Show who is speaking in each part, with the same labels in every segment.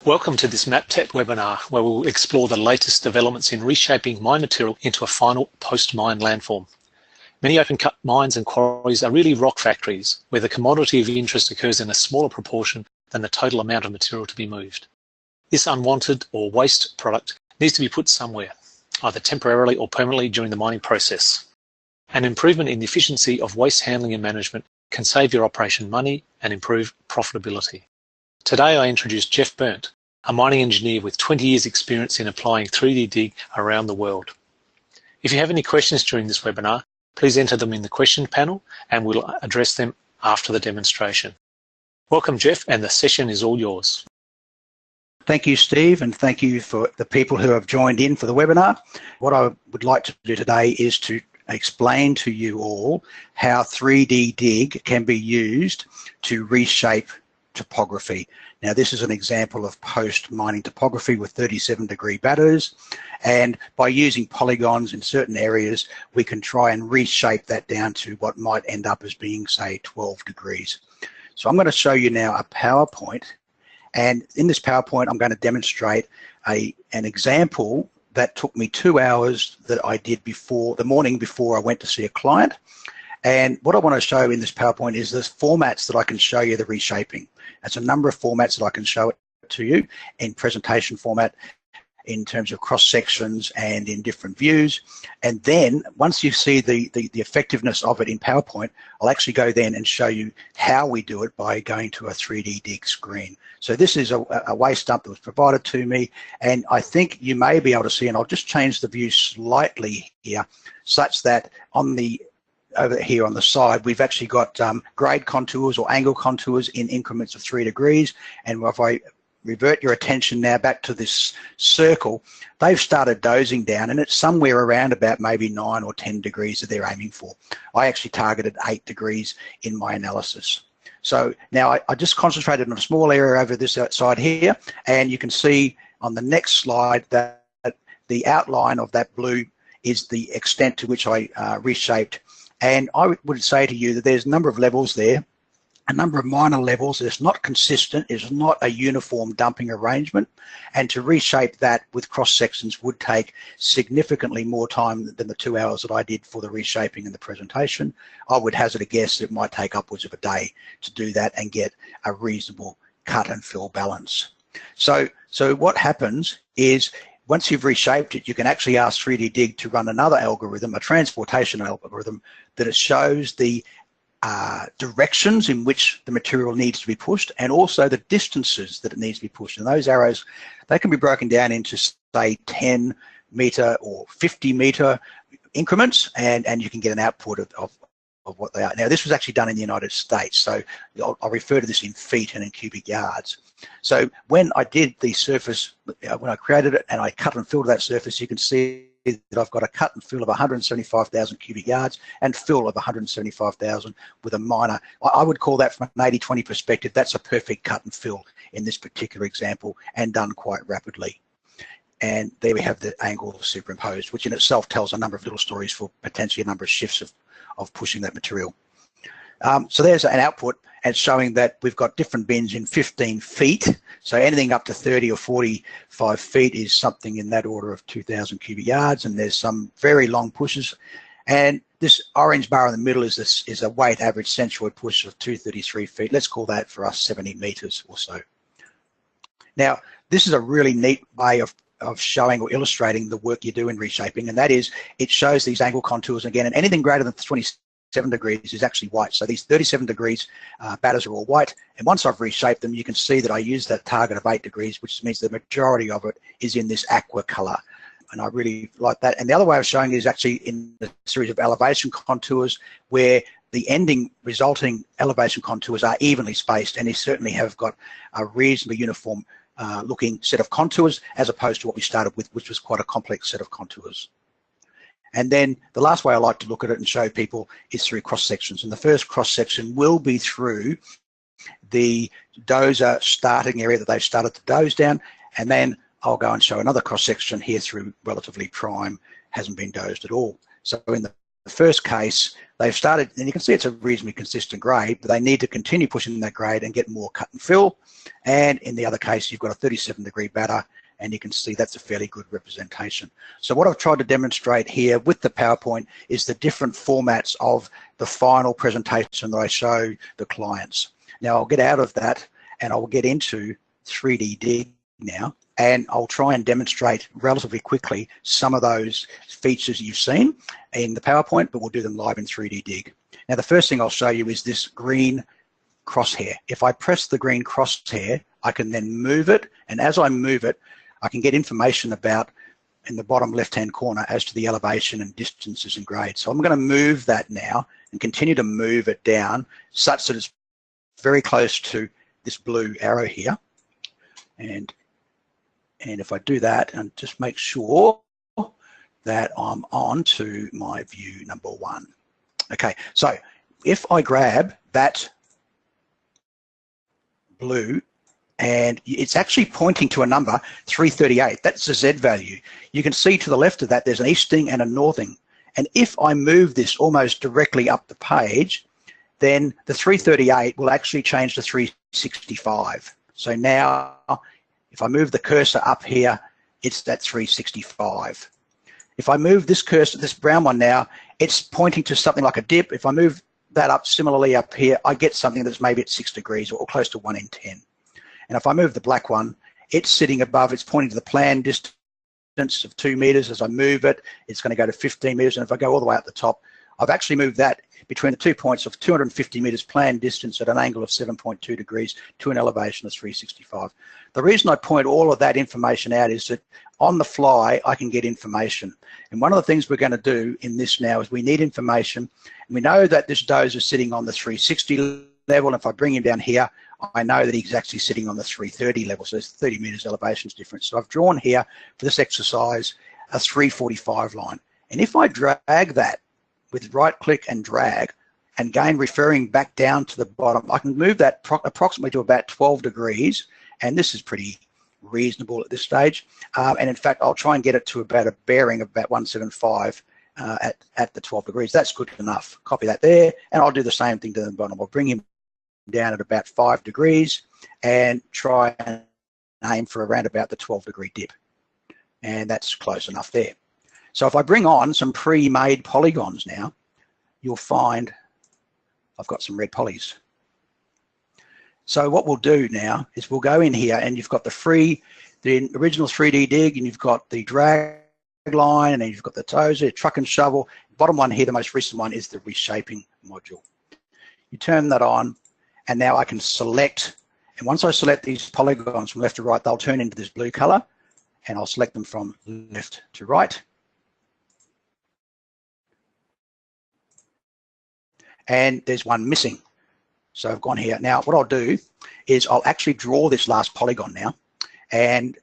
Speaker 1: Welcome to this Maptek webinar, where we'll explore the latest developments in reshaping mine material into a final post-mine landform. Many open-cut mines and quarries are really rock factories, where the commodity of interest occurs in a smaller proportion than the total amount of material to be moved. This unwanted or waste product needs to be put somewhere, either temporarily or permanently during the mining process. An improvement in the efficiency of waste handling and management can save your operation money and improve profitability. Today I introduce Jeff Burnt, a mining engineer with 20 years experience in applying 3D dig around the world. If you have any questions during this webinar, please enter them in the question panel and we'll address them after the demonstration. Welcome, Jeff, and the session is all yours.
Speaker 2: Thank you, Steve, and thank you for the people who have joined in for the webinar. What I would like to do today is to explain to you all how 3D dig can be used to reshape topography. Now, this is an example of post-mining topography with 37-degree batters, and by using polygons in certain areas, we can try and reshape that down to what might end up as being, say, 12 degrees. So I'm going to show you now a PowerPoint, and in this PowerPoint, I'm going to demonstrate an example that took me 2 hours that I did the morning before I went to see a client. And what I want to show in this PowerPoint is the formats that I can show you the reshaping. It's a number of formats that I can show it to you in presentation format, in terms of cross sections and in different views. And then once you see the effectiveness of it in PowerPoint, I'll actually go then and show you how we do it by going to a 3D dig screen. So this is a waste dump that was provided to me, and I think you may be able to see, and I'll just change the view slightly here, such that over here on the side, we've actually got grade contours or angle contours in increments of 3 degrees. And if I revert your attention now back to this circle, they've started dozing down, and it's somewhere around about maybe 9 or 10 degrees that they're aiming for. I actually targeted 8 degrees in my analysis. So now I just concentrated on a small area over this side here, and you can see on the next slide that the outline of that blue is the extent to which I reshaped. And I would say to you that there's a number of levels there, a number of minor levels. It's not consistent. It's not a uniform dumping arrangement. And to reshape that with cross sections would take significantly more time than the 2 hours that I did for the reshaping and the presentation. I would hazard a guess that it might take upwards of a day to do that and get a reasonable cut and fill balance. So what happens is, once you've reshaped it, you can actually ask 3D dig to run another algorithm, a transportation algorithm, that it shows the directions in which the material needs to be pushed, and also the distances that it needs to be pushed. And those arrows, they can be broken down into, say, 10 meter or 50 meter increments, and you can get an output of what they are. Now, this was actually done in the United States, so I'll refer to this in feet and in cubic yards. So when I did the surface, when I created it and I cut and filled that surface, you can see that I've got a cut and fill of 175,000 cubic yards and fill of 175,000 with a minor. I would call that, from an 80-20 perspective, that's a perfect cut and fill in this particular example, and done quite rapidly. And there we have the angle superimposed, which in itself tells a number of little stories for potentially a number of shifts of pushing that material. So there's an output, and showing that we've got different bins in 15 feet. So anything up to 30 or 45 feet is something in that order of 2,000 cubic yards, and there's some very long pushes. And this orange bar in the middle is a weight average centroid push of 233 feet. Let's call that for us 70 meters or so. Now, this is a really neat way of showing or illustrating the work you do in reshaping, and that is, it shows these angle contours again, and anything greater than 27 degrees is actually white. So these 37 degrees batters are all white, and once I've reshaped them, you can see that I use that target of 8 degrees, which means the majority of it is in this aqua color, and I really like that. And the other way of showing it is actually in the series of elevation contours, where the resulting elevation contours are evenly spaced, and they certainly have got a reasonably uniform looking set of contours, as opposed to what we started with, which was quite a complex set of contours. And then the last way I like to look at it and show people is through cross sections. And the first cross section will be through the dozer starting area that they've started to doze down, and then I'll go and show another cross section here through relatively prime, hasn't been dozed at all. So in the the first case, they've started, and you can see it's a reasonably consistent grade, but they need to continue pushing that grade and get more cut and fill. And in the other case, you've got a 37-degree batter, and you can see that's a fairly good representation. So what I've tried to demonstrate here with the PowerPoint is the different formats of the final presentation that I show the clients. Now I'll get out of that and I'll get into 3D Dig now, and I'll try and demonstrate relatively quickly some of those features you've seen in the PowerPoint, but we'll do them live in 3D Dig. Now the first thing I'll show you is this green crosshair. If I press the green crosshair, I can then move it, and as I move it, I can get information about in the bottom left-hand corner as to the elevation and distances and grades. So I'm going to move that now and continue to move it down such that it's very close to this blue arrow here. And if I do that and just make sure that I'm on to my view number 1. Okay, so if I grab that blue, and it's actually pointing to a number 338, that's the Z value. You can see to the left of that there's an easting and a northing. And if I move this almost directly up the page, then the 338 will actually change to 365. So now if I move the cursor up here, it's that 365. If I move this cursor, this brown one now, it's pointing to something like a dip. If I move that up similarly up here, I get something that's maybe at 6 degrees or close to 1 in 10. And if I move the black one, it's sitting above, it's pointing to the planned distance of 2 meters. As I move it, it's going to go to 15 meters. And if I go all the way up the top, I've actually moved that between the 2 points of 250 meters planned distance at an angle of 7.2 degrees to an elevation of 365. The reason I point all of that information out is that on the fly, I can get information. And one of the things we're going to do in this now is we need information. And we know that this dozer is sitting on the 360 level. And if I bring him down here, I know that he's actually sitting on the 330 level. So there's 30 meters elevation difference. So I've drawn here for this exercise a 345 line. And if I drag that with right click and drag, and again referring back down to the bottom, I can move that approximately to about 12 degrees. And this is pretty reasonable at this stage. And in fact, I'll try and get it to about a bearing of about 175 at the 12 degrees. That's good enough. Copy that there. And I'll do the same thing to the bottom. I'll bring him down at about 5 degrees and try and aim for around about the 12-degree dip. And that's close enough there. So if I bring on some pre-made polygons now, you'll find I've got some red polys. So what we'll do now is we'll go in here, and you've got the original 3D Dig, and you've got the drag line, and then you've got the dozer, truck and shovel. Bottom one here, the most recent one, is the reshaping module. You turn that on, and now I can select, and once I select these polygons from left to right, they'll turn into this blue color, and I'll select them from left to right. And there's one missing. So I've gone here. Now what I'll do is I'll actually draw this last polygon now, and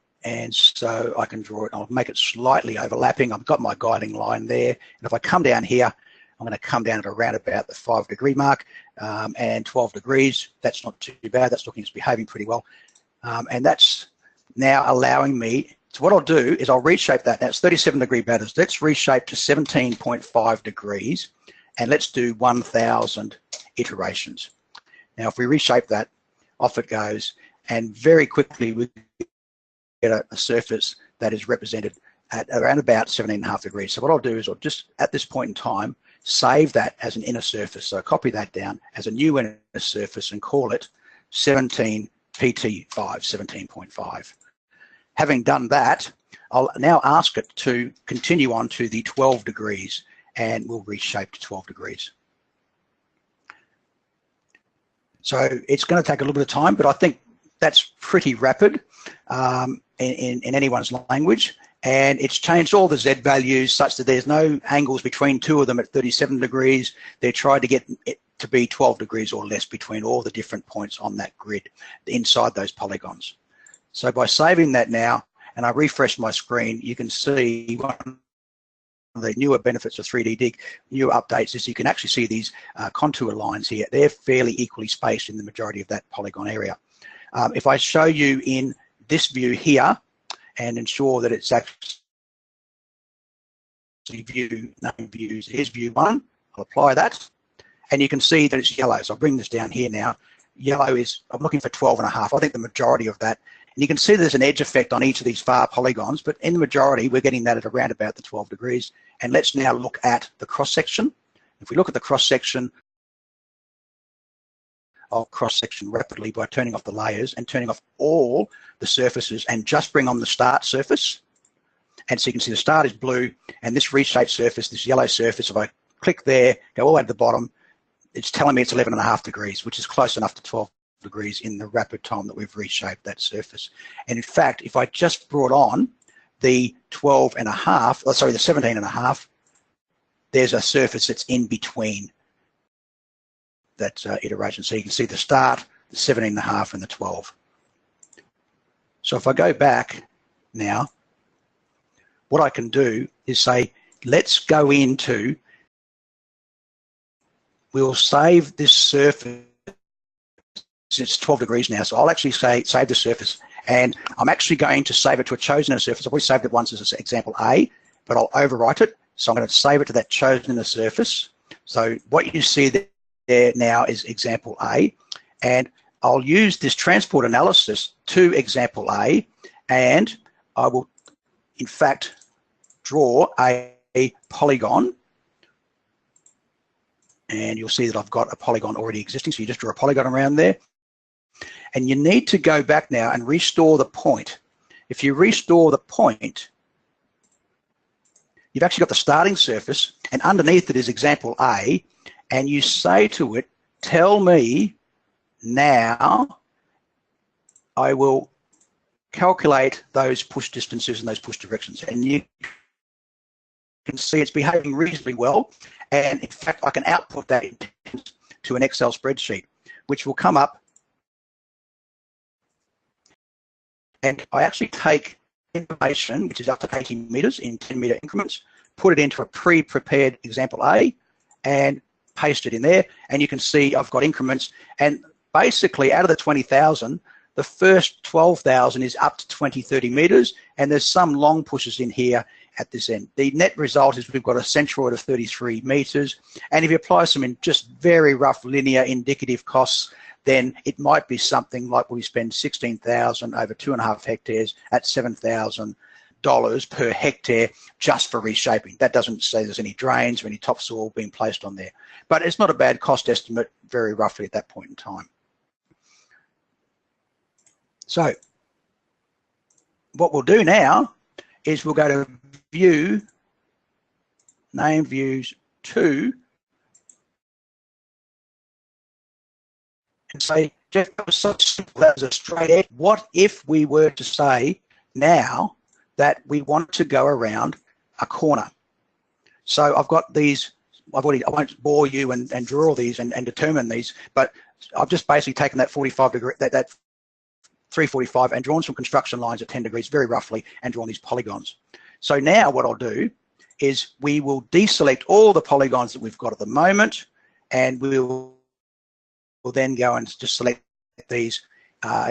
Speaker 2: so I can draw it. I'll make it slightly overlapping. I've got my guiding line there, and if I come down here, I'm going to come down at around about the 5-degree mark, and 12 degrees. That's not too bad. That's looking, it's behaving pretty well, and that's now allowing me. So what I'll do is I'll reshape that. Now it's 37-degree batters. Let's reshape to 17.5 degrees, and let's do 1,000 iterations. Now, if we reshape that, off it goes, and very quickly we get a surface that is represented at around about 17.5 degrees. So what I'll do is I'll just, at this point in time, save that as an inner surface. So copy that down as a new inner surface and call it 17 PT5, 17.5. Having done that, I'll now ask it to continue on to the 12 degrees, and we'll reshape to 12 degrees. So it's going to take a little bit of time, but I think that's pretty rapid in anyone's language. And it's changed all the Z values such that there's no angles between two of them at 37 degrees. They're trying to get it to be 12 degrees or less between all the different points on that grid inside those polygons. So by saving that now, and I refresh my screen, you can see one of the newer benefits of 3D Dig, new updates, is you can actually see these contour lines here. They're fairly equally spaced in the majority of that polygon area. If I show you in this view here and ensure that it's actually view, name views. Here's view 1. I'll apply that. And you can see that it's yellow. So I'll bring this down here now. Yellow is, I'm looking for 12.5. I think the majority of that. And you can see there's an edge effect on each of these far polygons, but in the majority, we're getting that at around about the 12 degrees. And let's now look at the cross-section. If we look at the cross-section, I'll cross-section rapidly by turning off the layers and turning off all the surfaces and just bring on the start surface. And so you can see the start is blue, and this reshaped surface, this yellow surface, if I click there, go all the way to the bottom, it's telling me it's 11.5 degrees, which is close enough to 12 degrees in the rapid time that we've reshaped that surface. And in fact, if I just brought on the 12.5, sorry, the 17.5, there's a surface that's in between that iteration. So you can see the start, the 17.5, and the 12. So if I go back now, what I can do is say, let's go into, we'll save this surface. It's 12 degrees now, so I'll actually say save the surface, and I'm actually going to save it to a chosen surface. I've already saved it once as example A, but I'll overwrite it. So I'm going to save it to that chosen surface. So what you see there now is example A, and I'll use this transport analysis to example A, and I will in fact draw a polygon, and you'll see that I've got a polygon already existing. So you just draw a polygon around there, and you need to go back now and restore the point. If you restore the point, you've actually got the starting surface, and underneath it is example A, and you say to it, tell me now, I will calculate those push distances and those push directions. And you can see it's behaving reasonably well. And in fact, I can output that to an Excel spreadsheet, which will come up. And I actually take information, which is up to 80 meters in 10-meter increments, put it into a pre-prepared example A, and paste it in there. And you can see I've got increments. And basically, out of the 20,000, the first 12,000 is up to 20, 30 meters. And there's some long pushes in here at this end. The net result is we've got a centroid of 33 meters. And if you apply some in just very rough linear indicative costs, then it might be something like we spend 16,000 over 2.5 hectares at $7,000 per hectare just for reshaping. That doesn't say there's any drains or any topsoil being placed on there. But it's not a bad cost estimate very roughly at that point in time. So what we'll do now is we'll go to View, Name Views 2, and say, Jeff, that was so simple, that was a straight edge. What if we were to say now that we want to go around a corner? So I've got these, I won't bore you and draw all these and determine these, but I've just basically taken that 45 degree, that 345 and drawn some construction lines at 10 degrees very roughly and drawn these polygons. So now what I'll do is we will deselect all the polygons that we've got at the moment, and we'll then go and just select these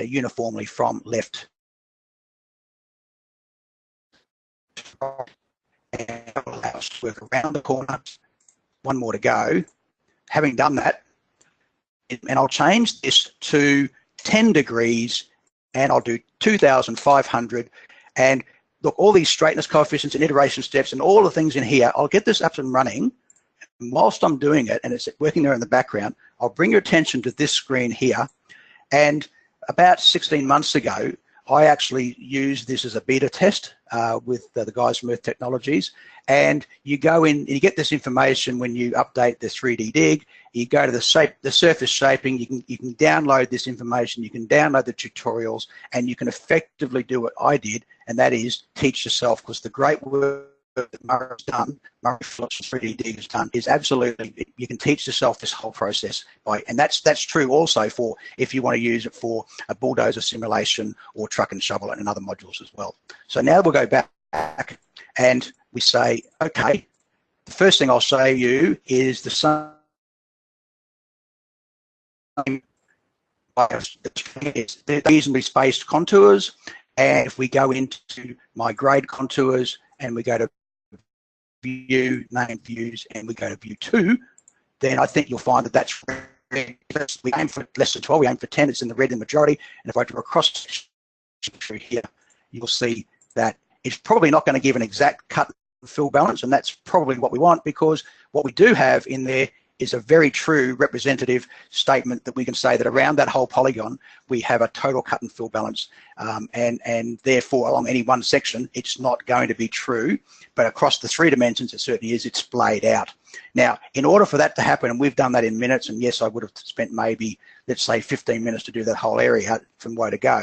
Speaker 2: uniformly from left. And allow us to work around the corner. One more to go. Having done that, and I'll change this to 10 degrees, and I'll do 2,500. And look, all these straightness coefficients and iteration steps and all the things in here, I'll get this up and running. And whilst I'm doing it, and it's working there in the background, I'll bring your attention to this screen here. And about 16 months ago, I actually used this as a beta test with the guys from Earth Technologies. And you go in, and you get this information when you update the 3D dig. You go to the surface shaping. You can download this information. You can download the tutorials, and you can effectively do what I did, and that is teach yourself. Because the great work that Murray's done, Murray Phillips 3D dig has done, is absolutely, you can teach yourself this whole process and that's true also for if you want to use it for a bulldozer simulation or truck and shovel and other modules as well. So now we'll go back and we say, okay, the first thing I'll show you is the same. It's reasonably spaced contours, and if we go into my grade contours and we go to view, name views, and we go to view 2, then I think you'll find that that's red. We aim for less than 12, we aim for 10, it's in the red in the majority. And if I do a cross through here, you'll see that it's probably not going to give an exact cut and fill balance, and that's probably what we want, because what we do have in there is a very true representative statement that we can say that around that whole polygon we have a total cut and fill balance, and therefore along any one section it's not going to be true, but across the 3 dimensions it certainly is. It's splayed out. Now, in order for that to happen, and we've done that in minutes, and yes, I would have spent maybe, let's say, 15 minutes to do that whole area from way to go.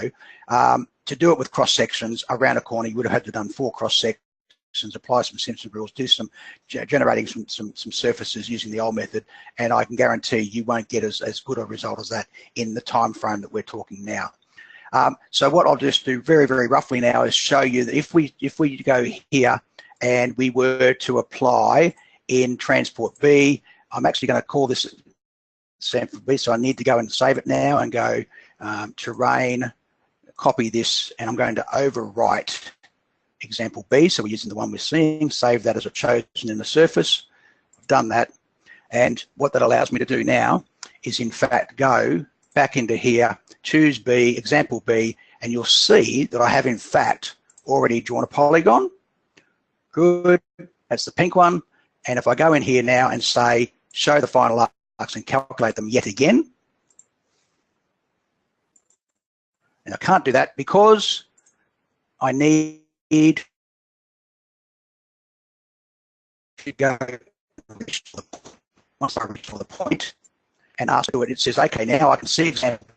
Speaker 2: To do it with cross sections around a corner, you would have had to done 4 cross sections, apply some Simpson rules, do some generating some surfaces using the old method, and I can guarantee you won't get as good a result as that in the time frame that we're talking now. So what I'll just do very, very roughly now is show you that if we go here and we were to apply in transport B, I'm actually going to call this sample B, so I need to go and save it now and go terrain, copy this, and I'm going to overwrite example B, so we're using the one we're seeing, save that as a chosen in the surface. I've done that, and what that allows me to do now is in fact go back into here, choose B, example B, and you'll see that I have in fact already drawn a polygon. Good, that's the pink one. And if I go in here now and say show the final arcs and calculate them yet again, and I can't do that because I need to go once I reach the point and ask it, it says, okay, now I can see example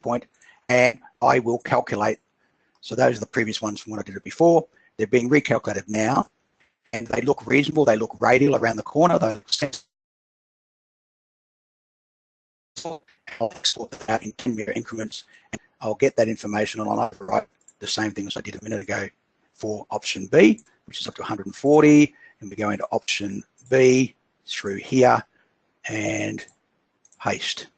Speaker 2: point and I will calculate. So those are the previous ones from when I did it before. They're being recalculated now, and they look reasonable. They look radial around the corner. They look sensible. I'll sort that out in 10-meter increments, and I'll get that information and I'll overwrite the same thing as I did a minute ago for option B, which is up to 140, and we go into option B through here and paste,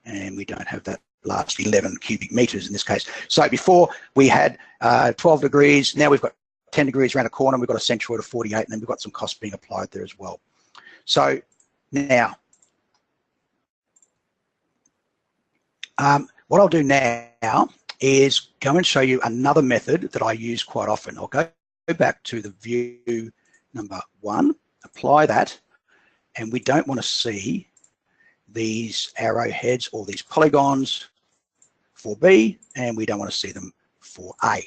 Speaker 2: and we don't have that last 11 cubic meters in this case. So before we had 12 degrees, now we've got 10 degrees around a corner, we've got a centroid of 48, and then we've got some costs being applied there as well. So now, what I'll do now is go and show you another method that I use quite often. I'll go back to the view number 1, apply that, and we don't want to see these arrowheads or these polygons for B, and we don't want to see them for A.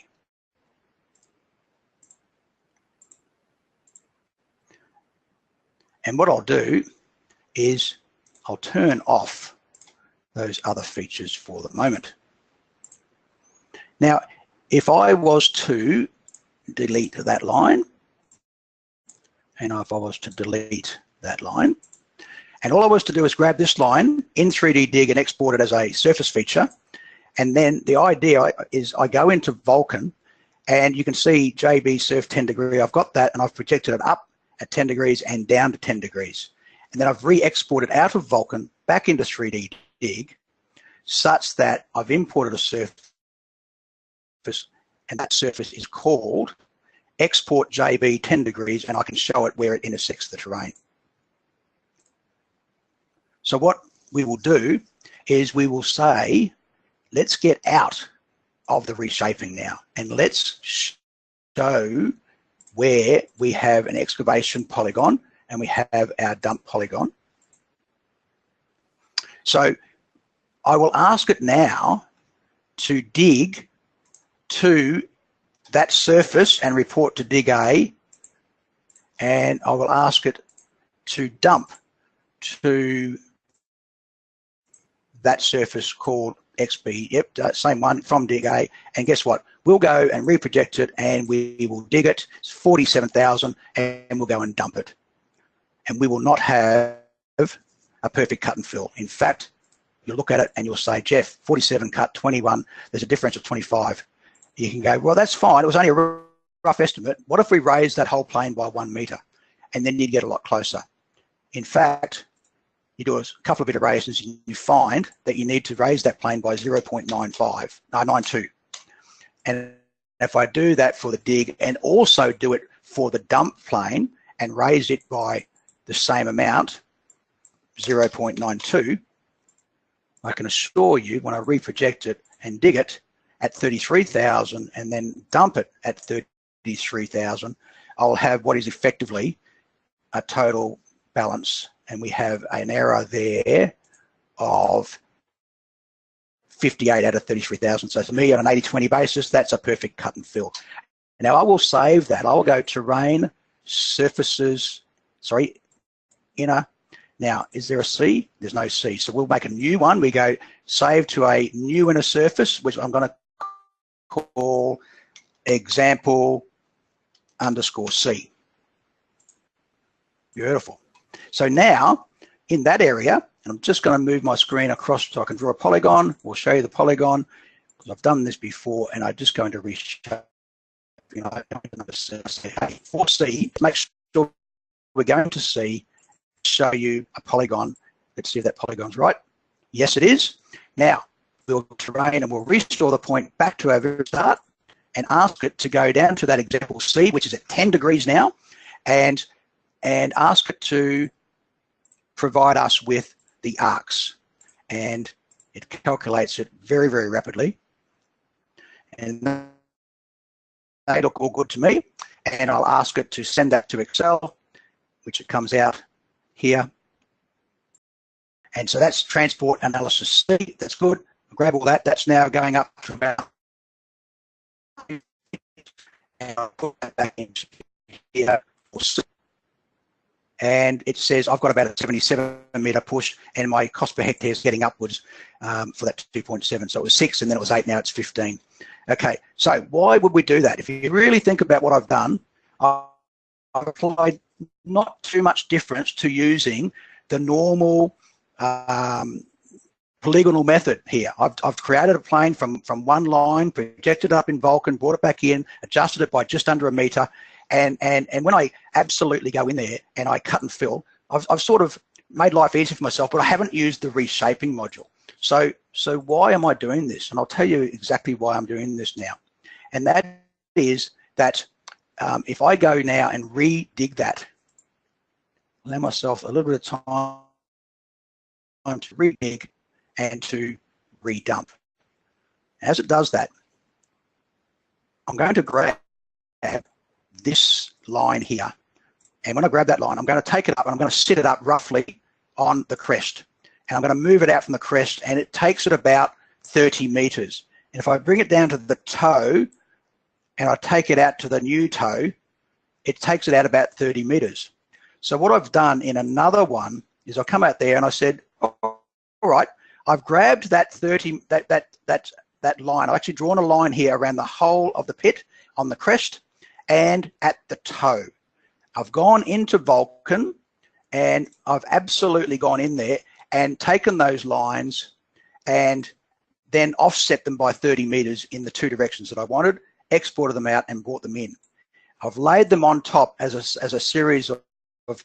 Speaker 2: And what I'll do is I'll turn off those other features for the moment. Now, if I was to delete that line, and if I was to delete that line, and all I was to do is grab this line in 3D Dig and export it as a surface feature, and then the idea is I go into Vulkan, and you can see JB Surf 10 degree, I've got that, and I've projected it up at 10 degrees and down to 10 degrees. And then I've re-exported out of Vulkan back into 3D Dig such that I've imported a surface, and that surface is called export JB 10 degrees, and I can show it where it intersects the terrain. So what we will do is we will say, let's get out of the reshaping now, and let's show where we have an excavation polygon and we have our dump polygon. So I will ask it now to dig to that surface and report to dig A, and I will ask it to dump to that surface called XB, yep, same one from dig A, and guess what? We'll go and reproject it, and we will dig it. It's 47,000, and we'll go and dump it. And we will not have a perfect cut and fill. In fact, you'll look at it and you'll say, Jeff, 47 cut, 21, there's a difference of 25. You can go, well, that's fine. It was only a rough estimate. What if we raise that whole plane by 1 meter? And then you'd get a lot closer. In fact, you do a couple of iterations and you find that you need to raise that plane by 0.92. And if I do that for the dig and also do it for the dump plane and raise it by the same amount, 0.92, I can assure you when I reproject it and dig it at 33,000 and then dump it at 33,000, I'll have what is effectively a total balance, and we have an error there of 58 out of 33,000. So to me, on an 80-20 basis, that's a perfect cut and fill. Now I will save that. I will go terrain, surfaces, sorry, inner. Now, is there a C? There's no C. So we'll make a new one. We go save to a new inner surface, which I'm going to call example underscore C. Beautiful. So now in that area, and I'm just going to move my screen across so I can draw a polygon. We'll show you the polygon because I've done this before, and I'm just going to reshape. You know, hey, for C, make sure we're going to C, show you a polygon. Let's see if that polygon's right. Yes, it is. Now, we'll terrain and we'll restore the point back to our very start and ask it to go down to that example C, which is at 10 degrees now, and ask it to provide us with the arcs. And it calculates it very, very rapidly. And they look all good to me. And I'll ask it to send that to Excel, which it comes out here. And so that's transport analysis C. That's good. I'll grab all that. That's now going up to about, and I'll put that back into here for C. And it says I've got about a 77 metre push, and my cost per hectare is getting upwards for that 2.7. So it was 6, and then it was 8. Now it's 15. Okay, so why would we do that? If you really think about what I've done, I've applied not too much difference to using the normal polygonal method here. I've created a plane from one line, projected up in Vulkan, brought it back in, adjusted it by just under a metre, and when I absolutely go in there and I cut and fill, I've sort of made life easy for myself, but I haven't used the reshaping module. So why am I doing this? And I'll tell you exactly why I'm doing this now. And that is that if I go now and re-dig that, allow myself a little bit of time to re-dig and to re-dump. As it does that, I'm going to grab this line here. And when I grab that line, I'm going to take it up and I'm going to sit it up roughly on the crest. And I'm going to move it out from the crest, and it takes it about 30 meters. And if I bring it down to the toe and I take it out to the new toe, it takes it out about 30 meters. So what I've done in another one is I've come out there and I said, oh, all right, I've grabbed that that line. I've actually drawn a line here around the whole of the pit on the crest and at the toe. I've gone into Vulkan and I've absolutely gone in there and taken those lines and then offset them by 30 meters in the two directions that I wanted, exported them out and brought them in. I've laid them on top as a series of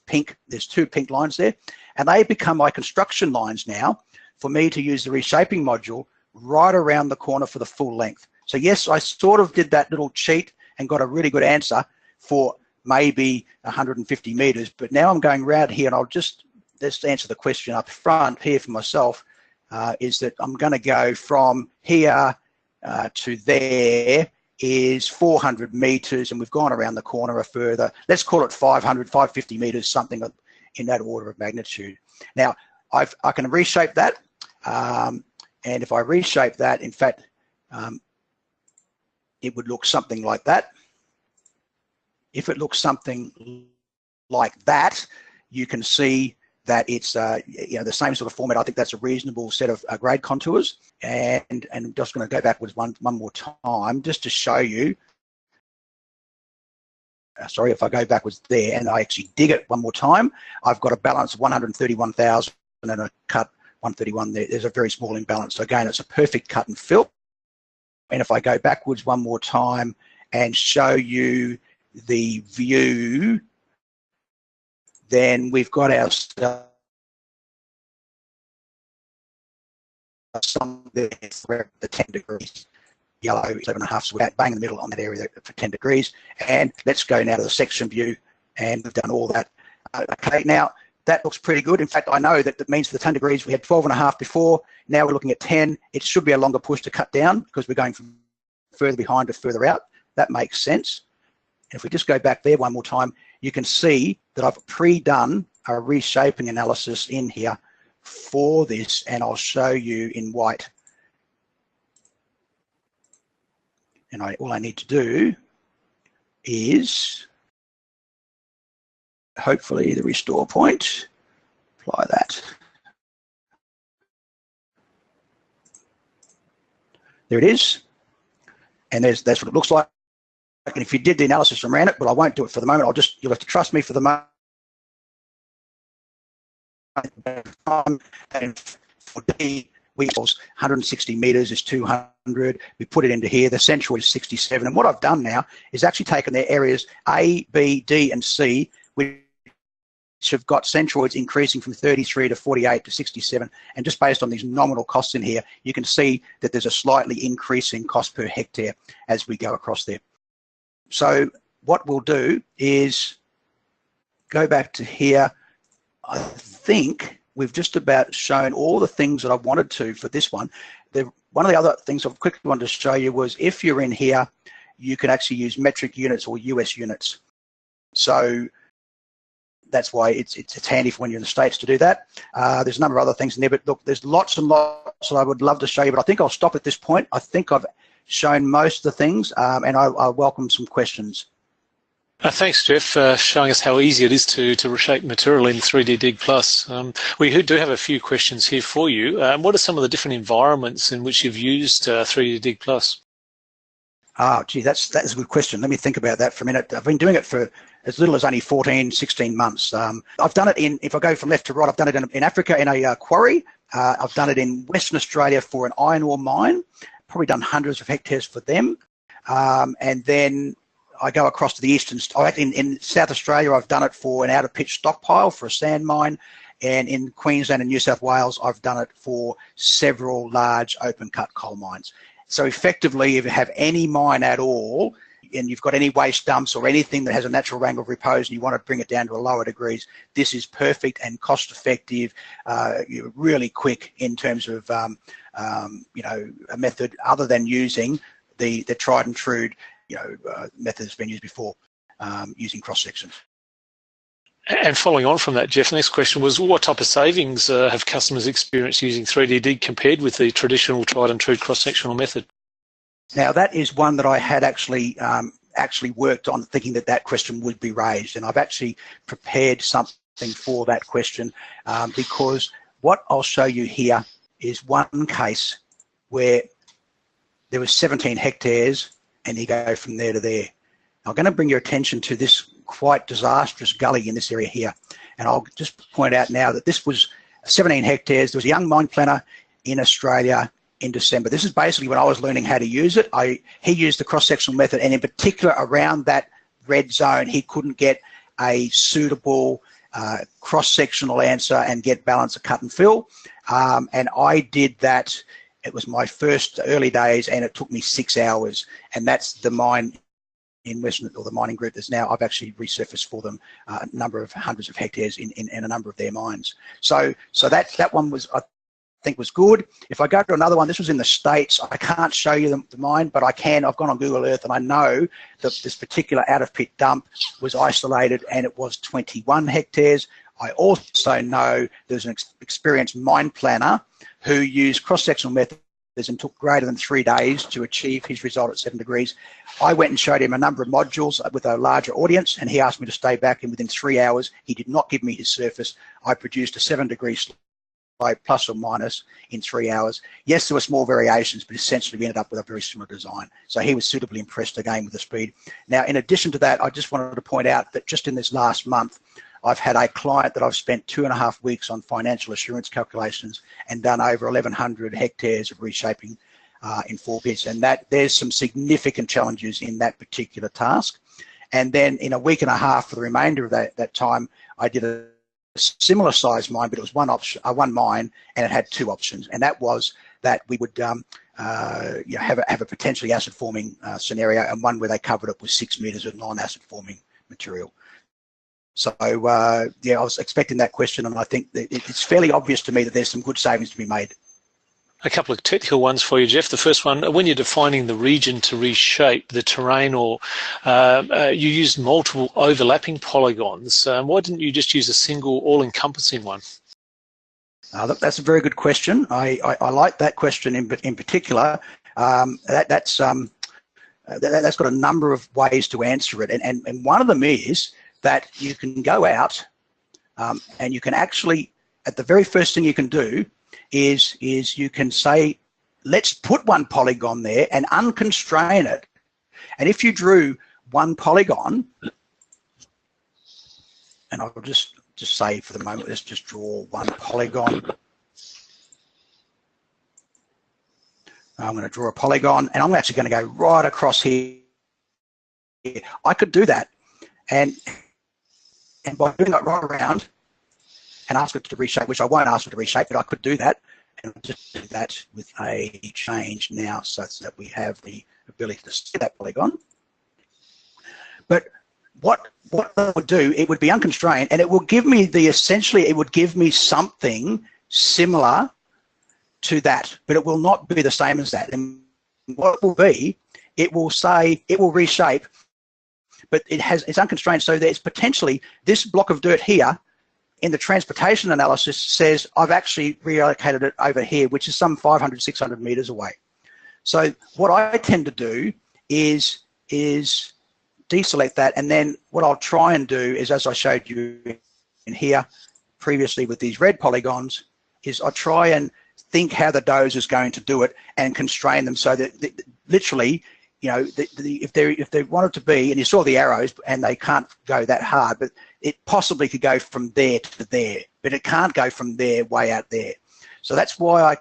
Speaker 2: pink, there's 2 pink lines there, and they become my construction lines now for me to use the reshaping module right around the corner for the full length. So yes, I sort of did that little cheat and got a really good answer for maybe 150 meters, but now I'm going around here and I'll just answer the question up front here for myself, is that I'm going to go from here to there is 400 meters, and we've gone around the corner a further, let's call it 550 meters, something in that order of magnitude. Now, I can reshape that, and if I reshape that, in fact, it would look something like that. If it looks something like that, you can see that it's you know, the same sort of format. I think that's a reasonable set of grade contours. And I'm just going to go backwards one more time just to show you. Sorry, if I go backwards there and I actually dig it one more time, I've got a balance of 131,000 and a cut 131 there. There's a very small imbalance. So again, it's a perfect cut and fill. And if I go backwards one more time and show you the view, then we've got our stuff there for the 10 degrees. Yellow 11.5, so we're bang in the middle on that area for 10 degrees. And let's go now to the section view and we've done all that. Okay, now that looks pretty good. In fact, I know that means for the 10 degrees, we had 12.5 before. Now we're looking at 10. It should be a longer push to cut down because we're going from further behind to further out. That makes sense. And if we just go back there one more time, you can see that I've pre-done a reshaping analysis in here for this, and I'll show you in white. And all I need to do is hopefully the restore point, apply that. There it is. And that's what it looks like. And if you did the analysis and ran it, but I won't do it for the moment. You'll have to trust me for the moment. And for D, we 160 meters is 200. We put it into here. The central is 67. And what I've done now is actually taken their areas A, B, D, and C, which have got centroids increasing from 33 to 48 to 67. And just based on these nominal costs in here, you can see that there's a slightly increasing cost per hectare as we go across there. So what we'll do is go back to here. I think we've just about shown all the things that I wanted to for this one. One of the other things I quickly wanted to show you was if you're in here, you can actually use metric units or US units. So that's why it's handy for when you're in the States to do that. There's a number of other things in there, but look, there's lots and lots that I would love to show you, but I think I'll stop at this point. I think I've shown most of the things, and I welcome some questions.
Speaker 1: Thanks, Jeff, for showing us how easy it is to reshape material in 3D DigPlus. We do have a few questions here for you. What are some of the different environments in which you've used 3D DigPlus?
Speaker 2: Gee, that's a good question. Let me think about that for a minute. I've been doing it for as little as only 14, 16 months. I've done it if I go from left to right, I've done it in Africa in a quarry. I've done it in Western Australia for an iron ore mine. Probably done hundreds of hectares for them. And then I go across to the eastern, in South Australia, I've done it for an out-of-pitch stockpile for a sand mine. And in Queensland and New South Wales, I've done it for several large open-cut coal mines. So effectively, if you have any mine at all, and you've got any waste dumps or anything that has a natural angle of repose and you want to bring it down to a lower degrees, this is perfect and cost-effective, really quick in terms of, a method other than using the tried and true, method that's been used before, using cross sections.
Speaker 1: And following on from that, Jeff, the next question was, what type of savings have customers experienced using 3D Dig compared with the traditional tried and true cross-sectional method?
Speaker 2: Now, that is one that I had actually worked on, thinking that question would be raised, and I've actually prepared something for that question, because what I'll show you here is one case where there was 17 hectares and you go from there to there. I'm going to bring your attention to this quite disastrous gully in this area here, and I'll just point out now that this was 17 hectares. There was a young mine planner in Australia in December. This is basically when I was learning how to use it. He used the cross-sectional method, and in particular around that red zone, he couldn't get a suitable cross-sectional answer and get balance of cut and fill. And I did that. It was my first early days, and it took me 6 hours. And that's the mine in Western, or the mining group that's now, I've actually resurfaced for them a number of hundreds of hectares in a number of their mines. So that one was, I think, was good. If I go to another one, this was in the States. I can't show you the mine, but I can. I've gone on Google Earth, and I know that this particular out-of-pit dump was isolated, and it was 21 hectares. I also know there's an experienced mine planner who used cross-sectional methods and took greater than 3 days to achieve his result at 7 degrees. I went and showed him a number of modules with a larger audience, and he asked me to stay back, and within 3 hours, he did not give me his surface. I produced a 7 degree slope, plus or minus, in 3 hours. Yes, there were small variations, but essentially we ended up with a very similar design. So he was suitably impressed again with the speed. Now, in addition to that, I just wanted to point out that just in this last month, I've had a client that I've spent 2.5 weeks on financial assurance calculations and done over 1,100 hectares of reshaping in 4 pits, and that there's some significant challenges in that particular task. And then in a week and a half for the remainder of that time, I did a similar size mine, but it was one mine, and it had 2 options, and that was that we would have a potentially acid forming scenario, and one where they covered it with 6 meters of non-acid forming material. So yeah, I was expecting that question, and I think that it's fairly obvious to me that there's some good savings to be made.
Speaker 1: A couple of technical ones for you, Jeff. The first one, when you're defining the region to reshape the terrain, or you used multiple overlapping polygons, why didn't you just use a single all-encompassing one?
Speaker 2: That's a very good question. I like that question in particular. That's got a number of ways to answer it, and one of them is that you can go out and you can actually, at the very first thing you can do is you can say, let's put one polygon there and unconstrain it. And if you drew one polygon, and I'll just say for the moment, let's just draw one polygon. I'm going to draw a polygon, and I'm actually going to go right across here. I could do that, and by doing that right around and ask it to reshape, which I won't ask it to reshape, but I could do that, and I'll just do that with a change now so that we have the ability to see that polygon. But what I would do, it would be unconstrained, and it will give me essentially, it would give me something similar to that, but it will not be the same as that. And what it will be, it will say, it will reshape, but it's unconstrained, so there's potentially this block of dirt here in the transportation analysis says I've actually reallocated it over here, which is some 500, 600 meters away. So what I tend to do is deselect that, and then what I'll try and do is, as I showed you in here previously with these red polygons, is I try and think how the dozer is going to do it and constrain them so that literally, you know, if they want it to be, and you saw the arrows, and they can't go that hard, but it possibly could go from there to there, but it can't go from there way out there. So that's why I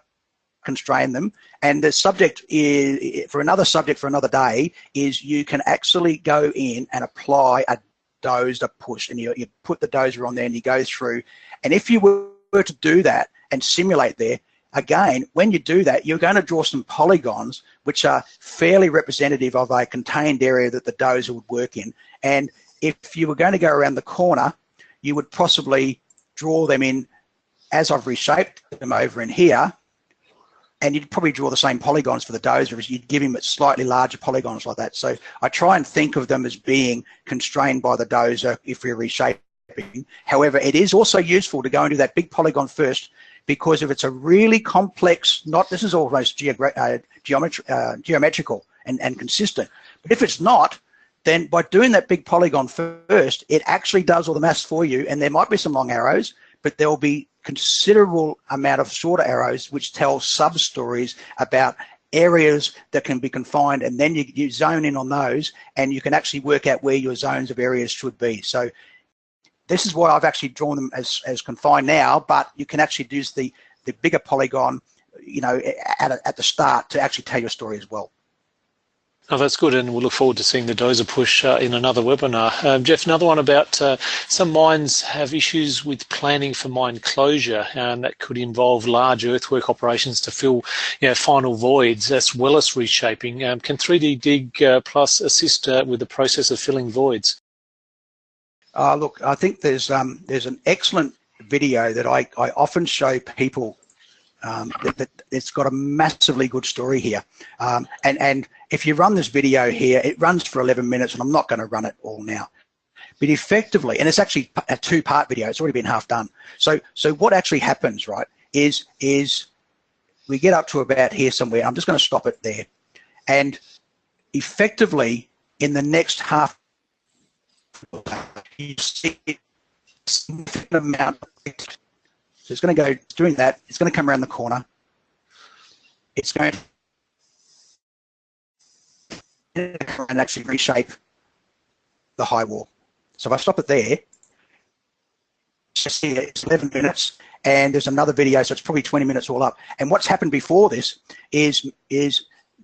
Speaker 2: constrain them. And the subject is, for another subject for another day, is you can actually go in and apply a dozer push, and you put the dozer on there and you go through. And if you were to do that and simulate there, again, when you do that, you're going to draw some polygons which are fairly representative of a contained area that the dozer would work in. And if you were going to go around the corner, you would possibly draw them in as I've reshaped them over in here, and you'd probably draw the same polygons for the dozer as you'd give him slightly larger polygons like that. So I try and think of them as being constrained by the dozer if we're reshaping. However, it is also useful to go and do that big polygon first, because if it's a really complex, this is almost geometrical and consistent, but if it's not, then by doing that big polygon first, it actually does all the maths for you, and there might be some long arrows, but there will be considerable amount of shorter arrows which tell sub-stories about areas that can be confined, and then you zone in on those, and you can actually work out where your zones of areas should be. So this is why I've actually drawn them as confined now, but you can actually use the bigger polygon, you know, at the start to actually tell your story as well.
Speaker 1: Oh, that's good, and we'll look forward to seeing the dozer push in another webinar. Jeff, another one about some mines have issues with planning for mine closure, and that could involve large earthwork operations to fill, you know, final voids as well as reshaping. Can 3D DigPlus assist with the process of filling voids?
Speaker 2: Look, I think there's an excellent video that I often show people that it's got a massively good story here. And if you run this video here, it runs for 11 minutes, and I'm not going to run it all now. But effectively, and it's actually a two-part video, it's already been half done. So what actually happens, right, is we get up to about here somewhere. I'm just going to stop it there. And effectively, in the next half, you see a significant amount of text. So it's going to go doing that. It's going to come around the corner. It's going to and actually reshape the high wall. So if I stop it there, just see it's 11 minutes, and there's another video, so it's probably 20 minutes all up. And what's happened before this is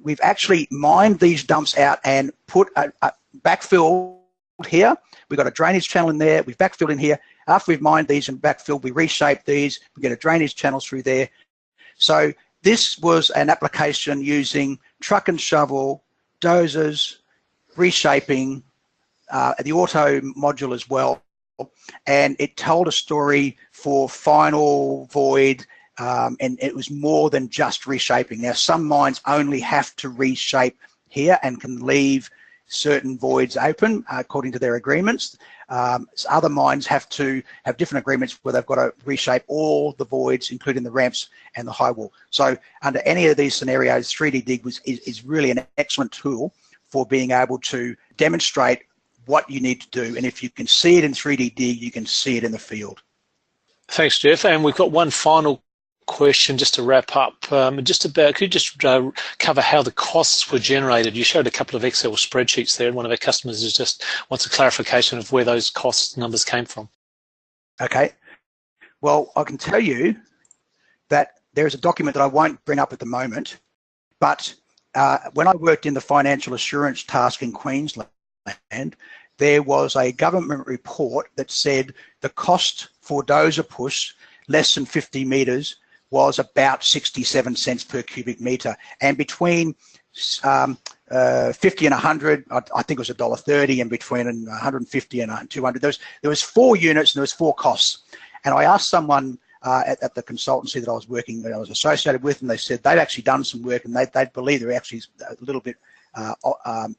Speaker 2: we've actually mined these dumps out and put a backfill here. We've got a drainage channel in there. We've backfilled in here. After we've mined these and backfilled, we reshape these. We get a drainage channel through there. So this was an application using truck and shovel, dozers, reshaping, the auto module as well, and it told a story for final void, and it was more than just reshaping. Now, some mines only have to reshape here and can leave certain voids open according to their agreements. Other mines have to have different agreements where they've got to reshape all the voids, including the ramps and the high wall. So under any of these scenarios, 3D Dig is really an excellent tool for being able to demonstrate what you need to do. And if you can see it in 3D Dig, you can see it in the field.
Speaker 1: Thanks, Jeff. And we've got one final question just to wrap up. Could you just cover how the costs were generated? You showed a couple of Excel spreadsheets there, and one of our customers just wants a clarification of where those cost numbers came from.
Speaker 2: Okay. Well, I can tell you that there's a document that I won't bring up at the moment, but when I worked in the financial assurance task in Queensland, there was a government report that said the cost for dozer push less than 50 metres was about 67 cents per cubic metre, and between 50 and 100, I think it was $1.30, and between 150 and 200, there was 4 units and there was 4 costs. And I asked someone at the consultancy that I was associated with, and they said they'd actually done some work, and they believe they're actually a little bit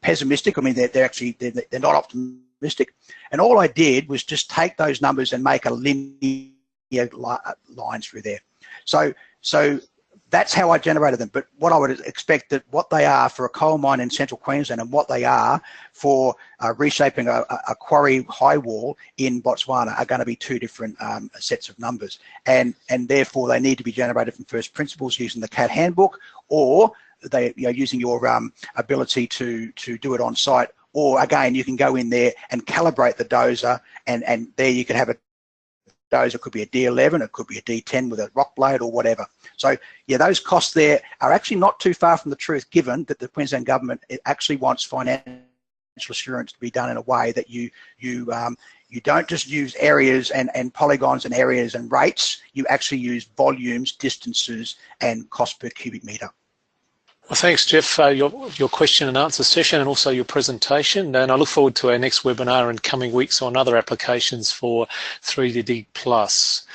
Speaker 2: pessimistic. I mean, they're not optimistic. And all I did was just take those numbers and make a linear line through there. So that's how I generated them. But what I would expect that what they are for a coal mine in central Queensland and what they are for reshaping a quarry high wall in Botswana are going to be 2 different sets of numbers. And therefore they need to be generated from first principles using the CAD handbook, or they using your ability to do it on site. Or again, you can go in there and calibrate the dozer, and there you can have a dozer. It could be a D11, it could be a D10 with a rock blade or whatever. So yeah, those costs there are actually not too far from the truth, given that the Queensland government actually wants financial assurance to be done in a way that you don't just use areas and polygons and areas and rates. You actually use volumes, distances, and cost per cubic metre.
Speaker 1: Well, thanks, Jeff, your question and answer session, and also your presentation. And I look forward to our next webinar in coming weeks on other applications for 3D DigPlus.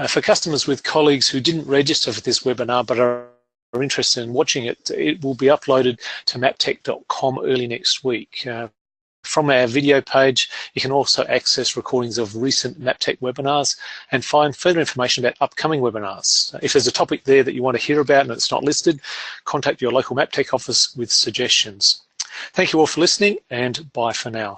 Speaker 1: For customers with colleagues who didn't register for this webinar but are interested in watching it, it will be uploaded to maptek.com early next week. From our video page, you can also access recordings of recent Maptek webinars and find further information about upcoming webinars. If there's a topic there that you want to hear about and it's not listed, contact your local Maptek office with suggestions. Thank you all for listening, and bye for now.